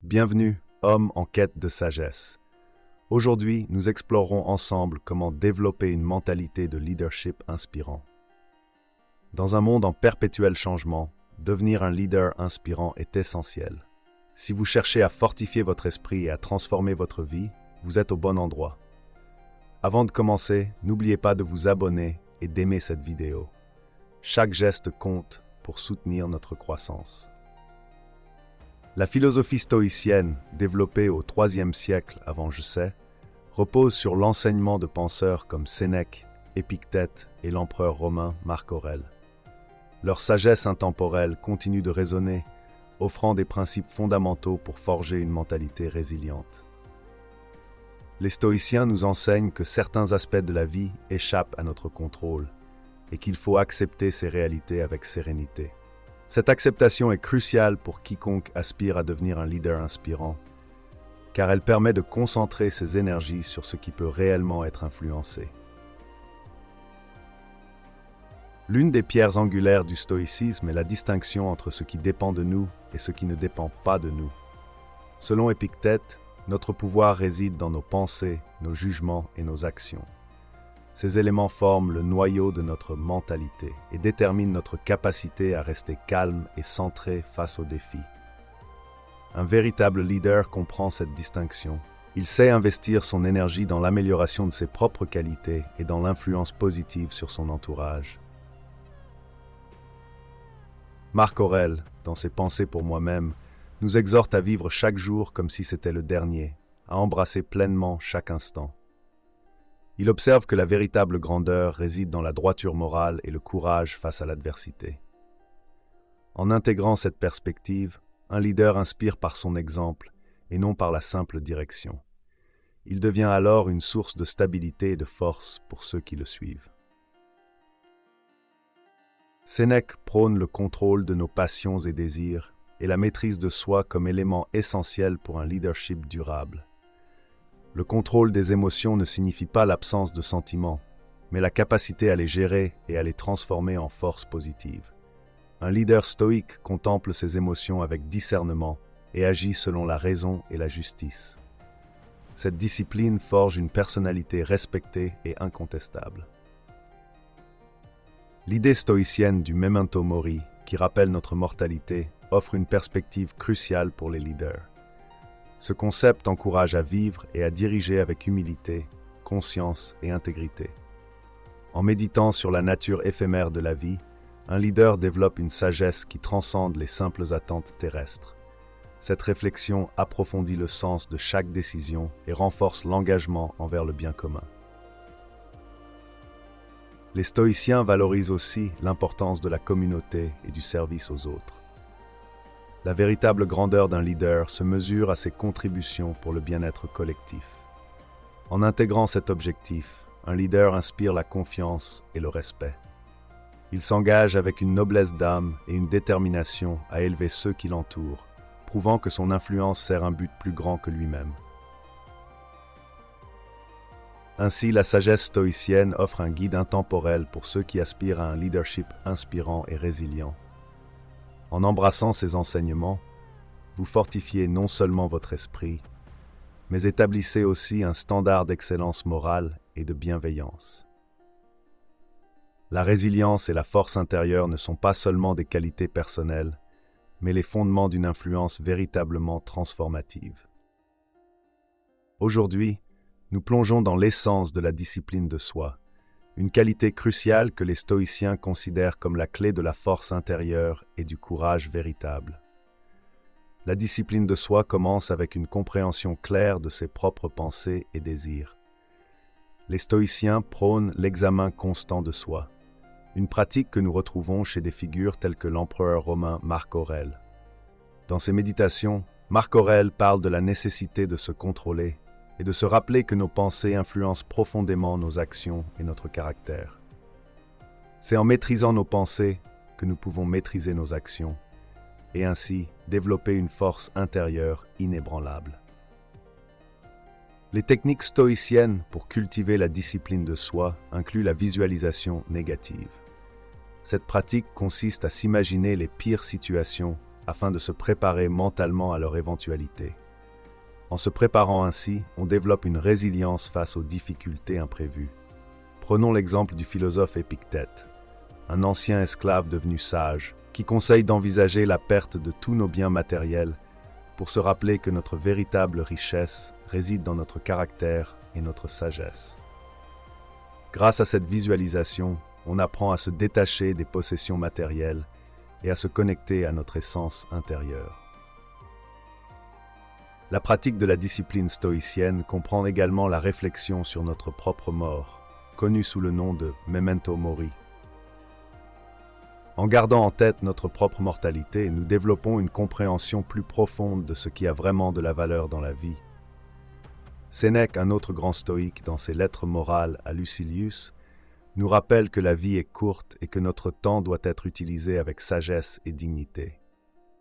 Bienvenue, homme en quête de sagesse. Aujourd'hui, nous explorerons ensemble comment développer une mentalité de leadership inspirant. Dans un monde en perpétuel changement, devenir un leader inspirant est essentiel. Si vous cherchez à fortifier votre esprit et à transformer votre vie, vous êtes au bon endroit. Avant de commencer, n'oubliez pas de vous abonner et d'aimer cette vidéo. Chaque geste compte pour soutenir notre croissance. La philosophie stoïcienne, développée au IIIe siècle avant Jésus, repose sur l'enseignement de penseurs comme Sénèque, Épictète et l'empereur romain Marc Aurèle. Leur sagesse intemporelle continue de résonner, offrant des principes fondamentaux pour forger une mentalité résiliente. Les stoïciens nous enseignent que certains aspects de la vie échappent à notre contrôle et qu'il faut accepter ces réalités avec sérénité. Cette acceptation est cruciale pour quiconque aspire à devenir un leader inspirant, car elle permet de concentrer ses énergies sur ce qui peut réellement être influencé. L'une des pierres angulaires du stoïcisme est la distinction entre ce qui dépend de nous et ce qui ne dépend pas de nous. Selon Épictète, notre pouvoir réside dans nos pensées, nos jugements et nos actions. Ces éléments forment le noyau de notre mentalité et déterminent notre capacité à rester calme et centré face aux défis. Un véritable leader comprend cette distinction. Il sait investir son énergie dans l'amélioration de ses propres qualités et dans l'influence positive sur son entourage. Marc Aurèle, dans ses Pensées pour moi-même, nous exhorte à vivre chaque jour comme si c'était le dernier, à embrasser pleinement chaque instant. Il observe que la véritable grandeur réside dans la droiture morale et le courage face à l'adversité. En intégrant cette perspective, un leader inspire par son exemple et non par la simple direction. Il devient alors une source de stabilité et de force pour ceux qui le suivent. Sénèque prône le contrôle de nos passions et désirs et la maîtrise de soi comme élément essentiel pour un leadership durable. Le contrôle des émotions ne signifie pas l'absence de sentiments, mais la capacité à les gérer et à les transformer en force positive. Un leader stoïque contemple ses émotions avec discernement et agit selon la raison et la justice. Cette discipline forge une personnalité respectée et incontestable. L'idée stoïcienne du memento mori, qui rappelle notre mortalité, offre une perspective cruciale pour les leaders. Ce concept encourage à vivre et à diriger avec humilité, conscience et intégrité. En méditant sur la nature éphémère de la vie, un leader développe une sagesse qui transcende les simples attentes terrestres. Cette réflexion approfondit le sens de chaque décision et renforce l'engagement envers le bien commun. Les stoïciens valorisent aussi l'importance de la communauté et du service aux autres. La véritable grandeur d'un leader se mesure à ses contributions pour le bien-être collectif. En intégrant cet objectif, un leader inspire la confiance et le respect. Il s'engage avec une noblesse d'âme et une détermination à élever ceux qui l'entourent, prouvant que son influence sert un but plus grand que lui-même. Ainsi, la sagesse stoïcienne offre un guide intemporel pour ceux qui aspirent à un leadership inspirant et résilient. En embrassant ces enseignements, vous fortifiez non seulement votre esprit, mais établissez aussi un standard d'excellence morale et de bienveillance. La résilience et la force intérieure ne sont pas seulement des qualités personnelles, mais les fondements d'une influence véritablement transformative. Aujourd'hui, nous plongeons dans l'essence de la discipline de soi, une qualité cruciale que les stoïciens considèrent comme la clé de la force intérieure et du courage véritable. La discipline de soi commence avec une compréhension claire de ses propres pensées et désirs. Les stoïciens prônent l'examen constant de soi, une pratique que nous retrouvons chez des figures telles que l'empereur romain Marc Aurèle. Dans ses méditations, Marc Aurèle parle de la nécessité de se contrôler et de se rappeler que nos pensées influencent profondément nos actions et notre caractère. C'est en maîtrisant nos pensées que nous pouvons maîtriser nos actions et ainsi développer une force intérieure inébranlable. Les techniques stoïciennes pour cultiver la discipline de soi incluent la visualisation négative. Cette pratique consiste à s'imaginer les pires situations afin de se préparer mentalement à leur éventualité. En se préparant ainsi, on développe une résilience face aux difficultés imprévues. Prenons l'exemple du philosophe Épictète, un ancien esclave devenu sage, qui conseille d'envisager la perte de tous nos biens matériels pour se rappeler que notre véritable richesse réside dans notre caractère et notre sagesse. Grâce à cette visualisation, on apprend à se détacher des possessions matérielles et à se connecter à notre essence intérieure. La pratique de la discipline stoïcienne comprend également la réflexion sur notre propre mort, connue sous le nom de memento mori. En gardant en tête notre propre mortalité, nous développons une compréhension plus profonde de ce qui a vraiment de la valeur dans la vie. Sénèque, un autre grand stoïque, dans ses lettres morales à Lucilius, nous rappelle que la vie est courte et que notre temps doit être utilisé avec sagesse et dignité.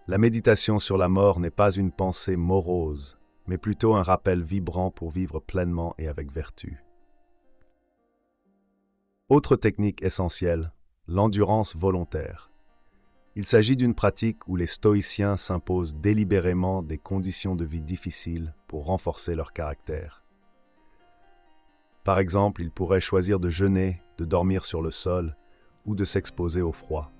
La méditation sur la mort n'est pas une pensée morose, mais plutôt un rappel vibrant pour vivre pleinement et avec vertu. Autre technique essentielle, l'endurance volontaire. Il s'agit d'une pratique où les stoïciens s'imposent délibérément des conditions de vie difficiles pour renforcer leur caractère. Par exemple, ils pourraient choisir de jeûner, de dormir sur le sol ou de s'exposer au froid.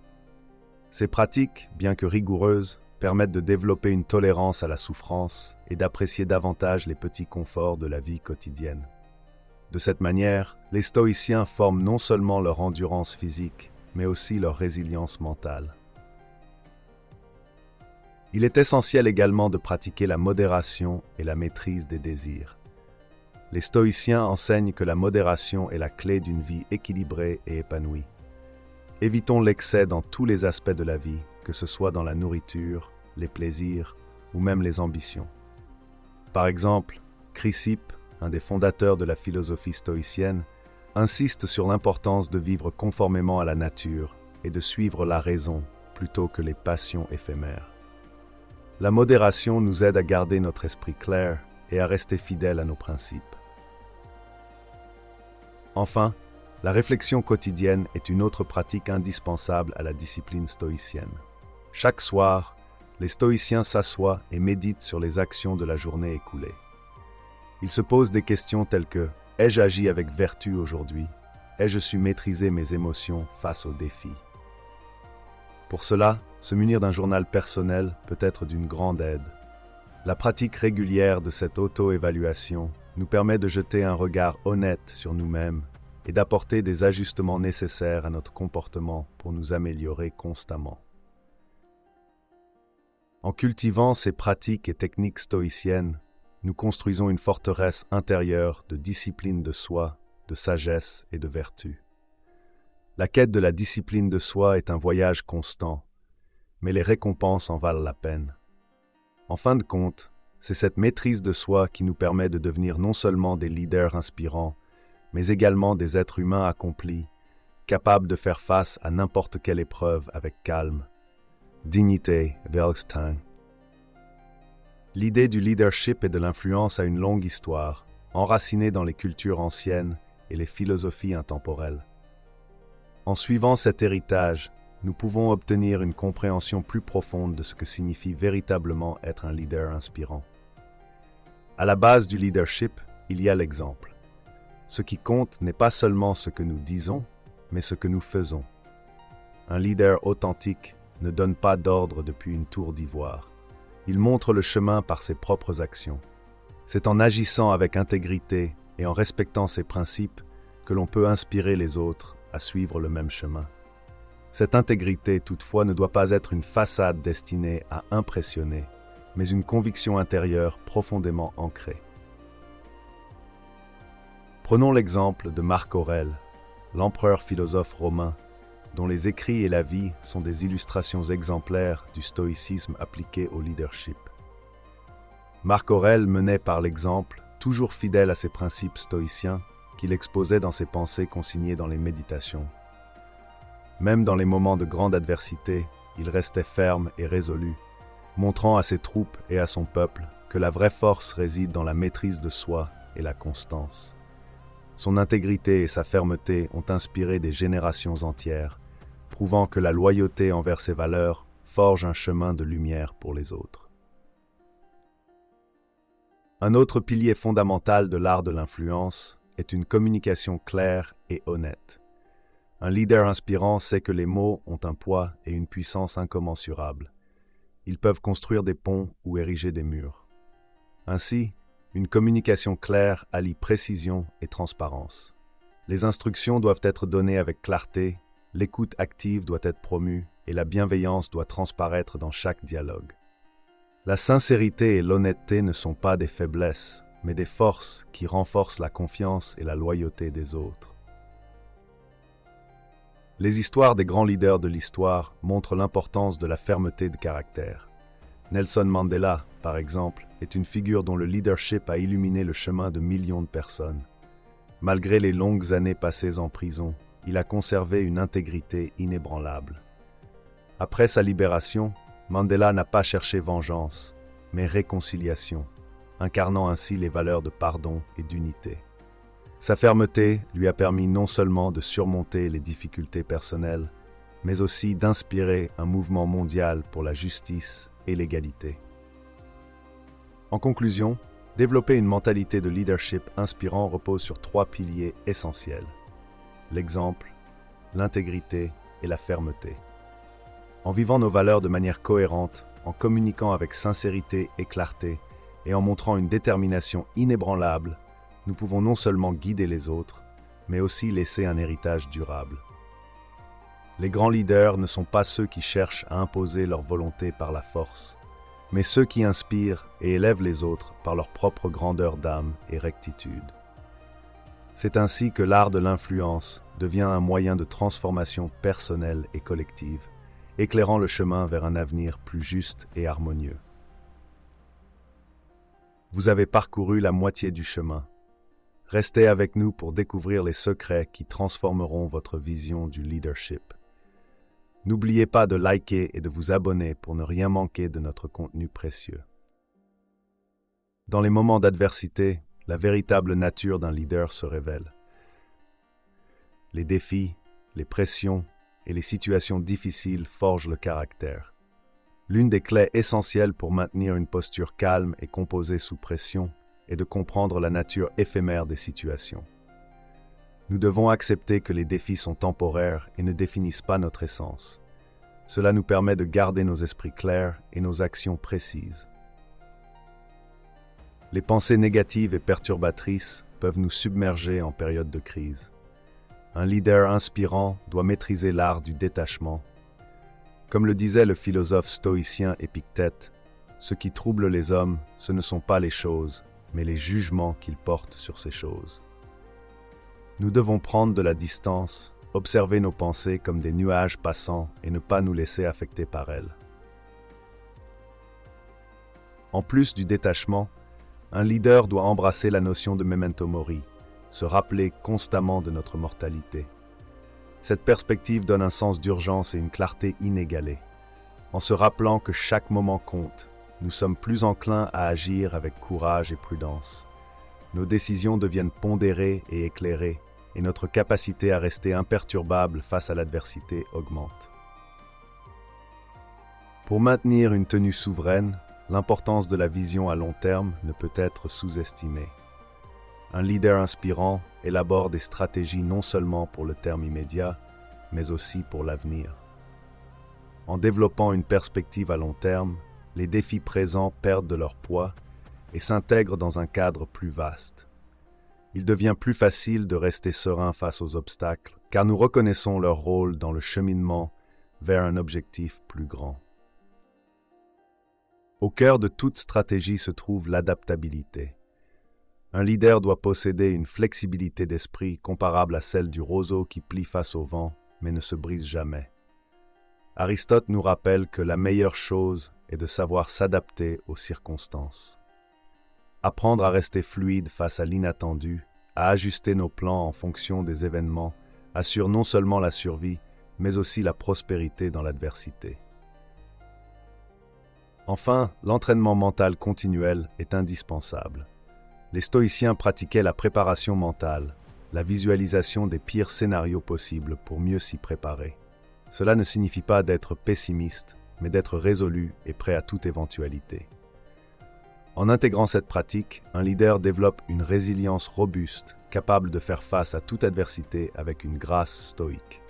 Ces pratiques, bien que rigoureuses, permettent de développer une tolérance à la souffrance et d'apprécier davantage les petits conforts de la vie quotidienne. De cette manière, les stoïciens forment non seulement leur endurance physique, mais aussi leur résilience mentale. Il est essentiel également de pratiquer la modération et la maîtrise des désirs. Les stoïciens enseignent que la modération est la clé d'une vie équilibrée et épanouie. Évitons l'excès dans tous les aspects de la vie, que ce soit dans la nourriture, les plaisirs ou même les ambitions. Par exemple, Chrysippe, un des fondateurs de la philosophie stoïcienne, insiste sur l'importance de vivre conformément à la nature et de suivre la raison plutôt que les passions éphémères. La modération nous aide à garder notre esprit clair et à rester fidèles à nos principes. Enfin, la réflexion quotidienne est une autre pratique indispensable à la discipline stoïcienne. Chaque soir, les stoïciens s'assoient et méditent sur les actions de la journée écoulée. Ils se posent des questions telles que « Ai-je agi avec vertu aujourd'hui ? Ai-je su maîtriser mes émotions face aux défis ?» Pour cela, se munir d'un journal personnel peut être d'une grande aide. La pratique régulière de cette auto-évaluation nous permet de jeter un regard honnête sur nous-mêmes et d'apporter des ajustements nécessaires à notre comportement pour nous améliorer constamment. En cultivant ces pratiques et techniques stoïciennes, nous construisons une forteresse intérieure de discipline de soi, de sagesse et de vertu. La quête de la discipline de soi est un voyage constant, mais les récompenses en valent la peine. En fin de compte, c'est cette maîtrise de soi qui nous permet de devenir non seulement des leaders inspirants, mais également des êtres humains accomplis, capables de faire face à n'importe quelle épreuve avec calme, dignité et Bergstein. L'idée du leadership et de l'influence a une longue histoire, enracinée dans les cultures anciennes et les philosophies intemporelles. En suivant cet héritage, nous pouvons obtenir une compréhension plus profonde de ce que signifie véritablement être un leader inspirant. À la base du leadership, il y a l'exemple. Ce qui compte n'est pas seulement ce que nous disons, mais ce que nous faisons. Un leader authentique ne donne pas d'ordre depuis une tour d'ivoire. Il montre le chemin par ses propres actions. C'est en agissant avec intégrité et en respectant ses principes que l'on peut inspirer les autres à suivre le même chemin. Cette intégrité, toutefois, ne doit pas être une façade destinée à impressionner, mais une conviction intérieure profondément ancrée. Prenons l'exemple de Marc Aurèle, l'empereur philosophe romain, dont les écrits et la vie sont des illustrations exemplaires du stoïcisme appliqué au leadership. Marc Aurèle menait par l'exemple, toujours fidèle à ses principes stoïciens, qu'il exposait dans ses pensées consignées dans les méditations. Même dans les moments de grande adversité, il restait ferme et résolu, montrant à ses troupes et à son peuple que la vraie force réside dans la maîtrise de soi et la constance. Son intégrité et sa fermeté ont inspiré des générations entières, prouvant que la loyauté envers ses valeurs forge un chemin de lumière pour les autres. Un autre pilier fondamental de l'art de l'influence est une communication claire et honnête. Un leader inspirant sait que les mots ont un poids et une puissance incommensurables. Ils peuvent construire des ponts ou ériger des murs. Ainsi, une communication claire allie précision et transparence. Les instructions doivent être données avec clarté, l'écoute active doit être promue et la bienveillance doit transparaître dans chaque dialogue. La sincérité et l'honnêteté ne sont pas des faiblesses, mais des forces qui renforcent la confiance et la loyauté des autres. Les histoires des grands leaders de l'histoire montrent l'importance de la fermeté de caractère. Nelson Mandela, par exemple, est une figure dont le leadership a illuminé le chemin de millions de personnes. Malgré les longues années passées en prison, il a conservé une intégrité inébranlable. Après sa libération, Mandela n'a pas cherché vengeance, mais réconciliation, incarnant ainsi les valeurs de pardon et d'unité. Sa fermeté lui a permis non seulement de surmonter les difficultés personnelles, mais aussi d'inspirer un mouvement mondial pour la justice et l'égalité. En conclusion, développer une mentalité de leadership inspirant repose sur 3 piliers essentiels: l'exemple, l'intégrité et la fermeté. En vivant nos valeurs de manière cohérente, en communiquant avec sincérité et clarté, et en montrant une détermination inébranlable, nous pouvons non seulement guider les autres, mais aussi laisser un héritage durable. Les grands leaders ne sont pas ceux qui cherchent à imposer leur volonté par la force, mais ceux qui inspirent et élèvent les autres par leur propre grandeur d'âme et rectitude. C'est ainsi que l'art de l'influence devient un moyen de transformation personnelle et collective, éclairant le chemin vers un avenir plus juste et harmonieux. Vous avez parcouru la moitié du chemin. Restez avec nous pour découvrir les secrets qui transformeront votre vision du leadership. N'oubliez pas de liker et de vous abonner pour ne rien manquer de notre contenu précieux. Dans les moments d'adversité, la véritable nature d'un leader se révèle. Les défis, les pressions et les situations difficiles forgent le caractère. L'une des clés essentielles pour maintenir une posture calme et composée sous pression est de comprendre la nature éphémère des situations. Nous devons accepter que les défis sont temporaires et ne définissent pas notre essence. Cela nous permet de garder nos esprits clairs et nos actions précises. Les pensées négatives et perturbatrices peuvent nous submerger en période de crise. Un leader inspirant doit maîtriser l'art du détachement. Comme le disait le philosophe stoïcien Épictète, ce qui trouble les hommes, ce ne sont pas les choses, mais les jugements qu'ils portent sur ces choses. Nous devons prendre de la distance, observer nos pensées comme des nuages passants et ne pas nous laisser affecter par elles. En plus du détachement, un leader doit embrasser la notion de memento mori, se rappeler constamment de notre mortalité. Cette perspective donne un sens d'urgence et une clarté inégalée. En se rappelant que chaque moment compte, nous sommes plus enclins à agir avec courage et prudence. Nos décisions deviennent pondérées et éclairées, et notre capacité à rester imperturbable face à l'adversité augmente. Pour maintenir une tenue souveraine, l'importance de la vision à long terme ne peut être sous-estimée. Un leader inspirant élabore des stratégies non seulement pour le terme immédiat, mais aussi pour l'avenir. En développant une perspective à long terme, les défis présents perdent de leur poids et s'intègrent dans un cadre plus vaste. Il devient plus facile de rester serein face aux obstacles, car nous reconnaissons leur rôle dans le cheminement vers un objectif plus grand. Au cœur de toute stratégie se trouve l'adaptabilité. Un leader doit posséder une flexibilité d'esprit comparable à celle du roseau qui plie face au vent, mais ne se brise jamais. Aristote nous rappelle que la meilleure chose est de savoir s'adapter aux circonstances. Apprendre à rester fluide face à l'inattendu, à ajuster nos plans en fonction des événements, assure non seulement la survie, mais aussi la prospérité dans l'adversité. Enfin, l'entraînement mental continuel est indispensable. Les stoïciens pratiquaient la préparation mentale, la visualisation des pires scénarios possibles pour mieux s'y préparer. Cela ne signifie pas d'être pessimiste, mais d'être résolu et prêt à toute éventualité. En intégrant cette pratique, un leader développe une résilience robuste, capable de faire face à toute adversité avec une grâce stoïque.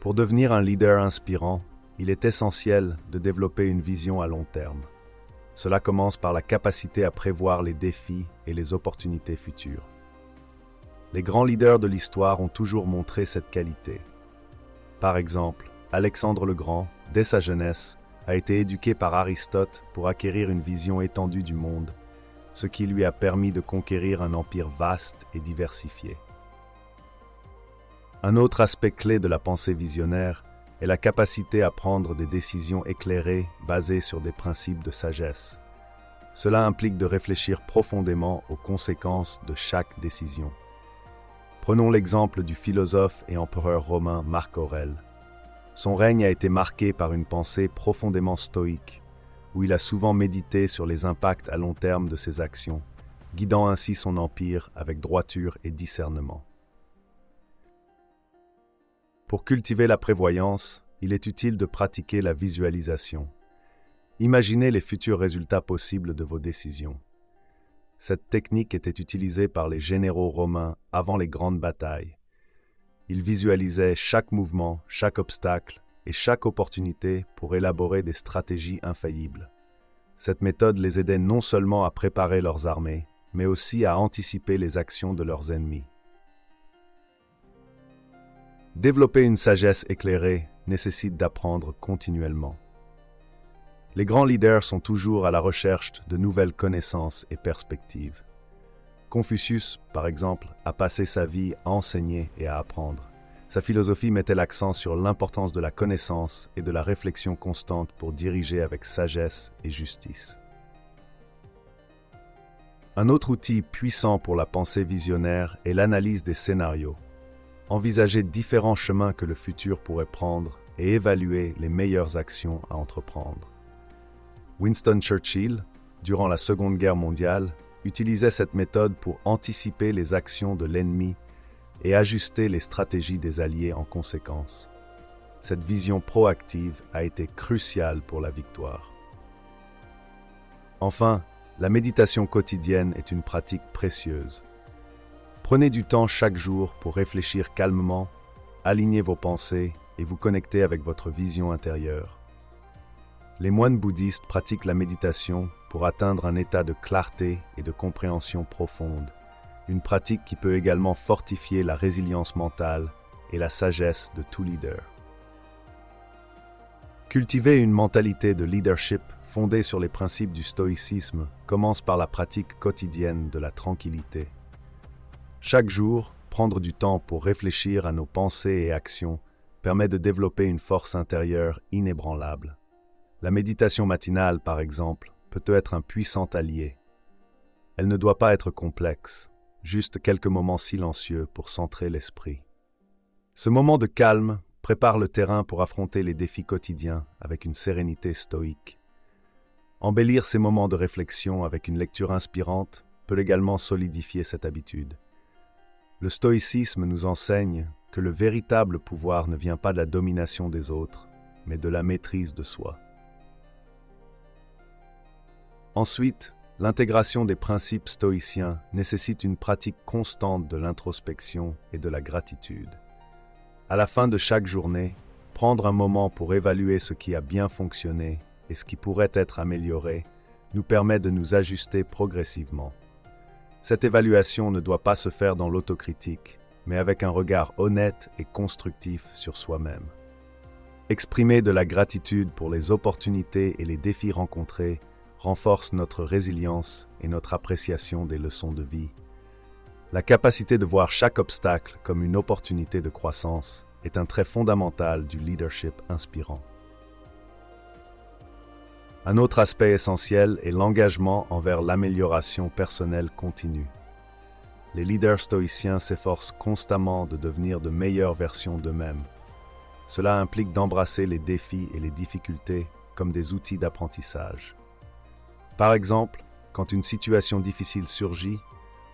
Pour devenir un leader inspirant, il est essentiel de développer une vision à long terme. Cela commence par la capacité à prévoir les défis et les opportunités futures. Les grands leaders de l'histoire ont toujours montré cette qualité. Par exemple, Alexandre le Grand, dès sa jeunesse, a été éduqué par Aristote pour acquérir une vision étendue du monde, ce qui lui a permis de conquérir un empire vaste et diversifié. Un autre aspect clé de la pensée visionnaire est la capacité à prendre des décisions éclairées basées sur des principes de sagesse. Cela implique de réfléchir profondément aux conséquences de chaque décision. Prenons l'exemple du philosophe et empereur romain Marc Aurèle. Son règne a été marqué par une pensée profondément stoïque, où il a souvent médité sur les impacts à long terme de ses actions, guidant ainsi son empire avec droiture et discernement. Pour cultiver la prévoyance, il est utile de pratiquer la visualisation. Imaginez les futurs résultats possibles de vos décisions. Cette technique était utilisée par les généraux romains avant les grandes batailles. Ils visualisaient chaque mouvement, chaque obstacle et chaque opportunité pour élaborer des stratégies infaillibles. Cette méthode les aidait non seulement à préparer leurs armées, mais aussi à anticiper les actions de leurs ennemis. Développer une sagesse éclairée nécessite d'apprendre continuellement. Les grands leaders sont toujours à la recherche de nouvelles connaissances et perspectives. Confucius, par exemple, a passé sa vie à enseigner et à apprendre. Sa philosophie mettait l'accent sur l'importance de la connaissance et de la réflexion constante pour diriger avec sagesse et justice. Un autre outil puissant pour la pensée visionnaire est l'analyse des scénarios. Envisager différents chemins que le futur pourrait prendre et évaluer les meilleures actions à entreprendre. Winston Churchill, durant la Seconde Guerre mondiale, utilisait cette méthode pour anticiper les actions de l'ennemi et ajuster les stratégies des Alliés en conséquence. Cette vision proactive a été cruciale pour la victoire. Enfin, la méditation quotidienne est une pratique précieuse. Prenez du temps chaque jour pour réfléchir calmement, aligner vos pensées et vous connecter avec votre vision intérieure. Les moines bouddhistes pratiquent la méditation pour atteindre un état de clarté et de compréhension profonde, une pratique qui peut également fortifier la résilience mentale et la sagesse de tout leader. Cultiver une mentalité de leadership fondée sur les principes du stoïcisme commence par la pratique quotidienne de la tranquillité. Chaque jour, prendre du temps pour réfléchir à nos pensées et actions permet de développer une force intérieure inébranlable. La méditation matinale, par exemple, peut être un puissant allié. Elle ne doit pas être complexe, juste quelques moments silencieux pour centrer l'esprit. Ce moment de calme prépare le terrain pour affronter les défis quotidiens avec une sérénité stoïque. Embellir ces moments de réflexion avec une lecture inspirante peut également solidifier cette habitude. Le stoïcisme nous enseigne que le véritable pouvoir ne vient pas de la domination des autres, mais de la maîtrise de soi. Ensuite, l'intégration des principes stoïciens nécessite une pratique constante de l'introspection et de la gratitude. À la fin de chaque journée, prendre un moment pour évaluer ce qui a bien fonctionné et ce qui pourrait être amélioré nous permet de nous ajuster progressivement. Cette évaluation ne doit pas se faire dans l'autocritique, mais avec un regard honnête et constructif sur soi-même. Exprimer de la gratitude pour les opportunités et les défis rencontrés renforce notre résilience et notre appréciation des leçons de vie. La capacité de voir chaque obstacle comme une opportunité de croissance est un trait fondamental du leadership inspirant. Un autre aspect essentiel est l'engagement envers l'amélioration personnelle continue. Les leaders stoïciens s'efforcent constamment de devenir de meilleures versions d'eux-mêmes. Cela implique d'embrasser les défis et les difficultés comme des outils d'apprentissage. Par exemple, quand une situation difficile surgit,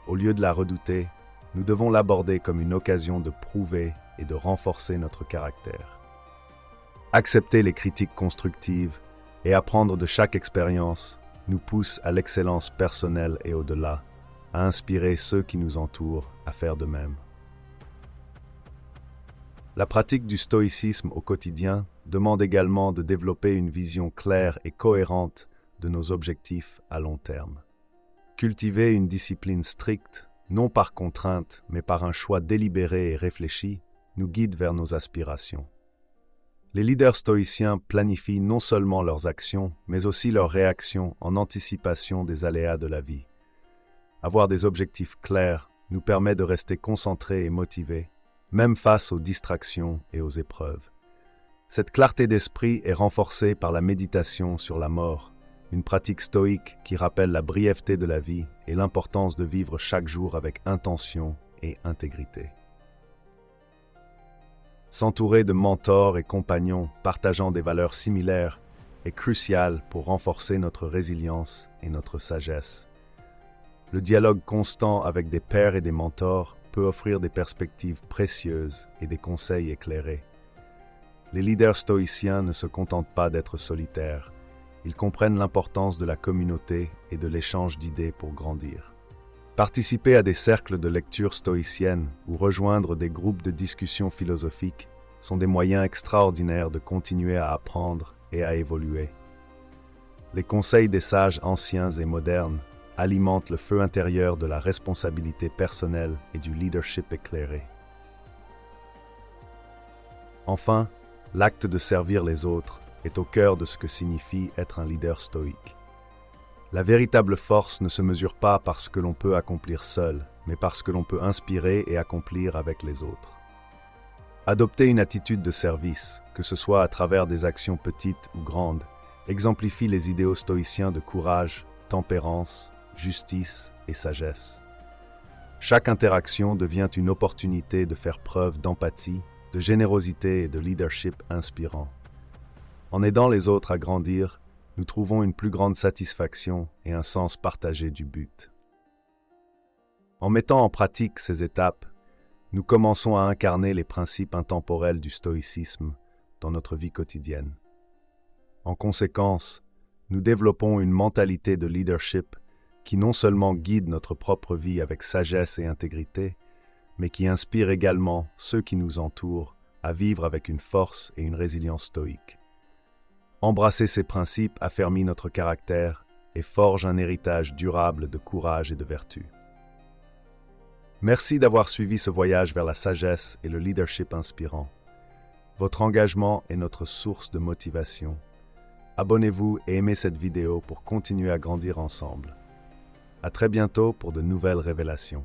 au lieu de la redouter, nous devons l'aborder comme une occasion de prouver et de renforcer notre caractère. Accepter les critiques constructives et apprendre de chaque expérience nous pousse à l'excellence personnelle et au-delà, à inspirer ceux qui nous entourent à faire de même. La pratique du stoïcisme au quotidien demande également de développer une vision claire et cohérente de nos objectifs à long terme. Cultiver une discipline stricte, non par contrainte, mais par un choix délibéré et réfléchi, nous guide vers nos aspirations. Les leaders stoïciens planifient non seulement leurs actions, mais aussi leurs réactions en anticipation des aléas de la vie. Avoir des objectifs clairs nous permet de rester concentrés et motivés, même face aux distractions et aux épreuves. Cette clarté d'esprit est renforcée par la méditation sur la mort, une pratique stoïque qui rappelle la brièveté de la vie et l'importance de vivre chaque jour avec intention et intégrité. S'entourer de mentors et compagnons partageant des valeurs similaires est crucial pour renforcer notre résilience et notre sagesse. Le dialogue constant avec des pairs et des mentors peut offrir des perspectives précieuses et des conseils éclairés. Les leaders stoïciens ne se contentent pas d'être solitaires. Ils comprennent l'importance de la communauté et de l'échange d'idées pour grandir. Participer à des cercles de lecture stoïcienne ou rejoindre des groupes de discussion philosophique sont des moyens extraordinaires de continuer à apprendre et à évoluer. Les conseils des sages anciens et modernes alimentent le feu intérieur de la responsabilité personnelle et du leadership éclairé. Enfin, l'acte de servir les autres est au cœur de ce que signifie être un leader stoïque. La véritable force ne se mesure pas par ce que l'on peut accomplir seul, mais par ce que l'on peut inspirer et accomplir avec les autres. Adopter une attitude de service, que ce soit à travers des actions petites ou grandes, exemplifie les idéaux stoïciens de courage, tempérance, justice et sagesse. Chaque interaction devient une opportunité de faire preuve d'empathie, de générosité et de leadership inspirant. En aidant les autres à grandir, nous trouvons une plus grande satisfaction et un sens partagé du but. En mettant en pratique ces étapes, nous commençons à incarner les principes intemporels du stoïcisme dans notre vie quotidienne. En conséquence, nous développons une mentalité de leadership qui non seulement guide notre propre vie avec sagesse et intégrité, mais qui inspire également ceux qui nous entourent à vivre avec une force et une résilience stoïque. Embrasser ces principes affermit notre caractère et forge un héritage durable de courage et de vertu. Merci d'avoir suivi ce voyage vers la sagesse et le leadership inspirant. Votre engagement est notre source de motivation. Abonnez-vous et aimez cette vidéo pour continuer à grandir ensemble. À très bientôt pour de nouvelles révélations.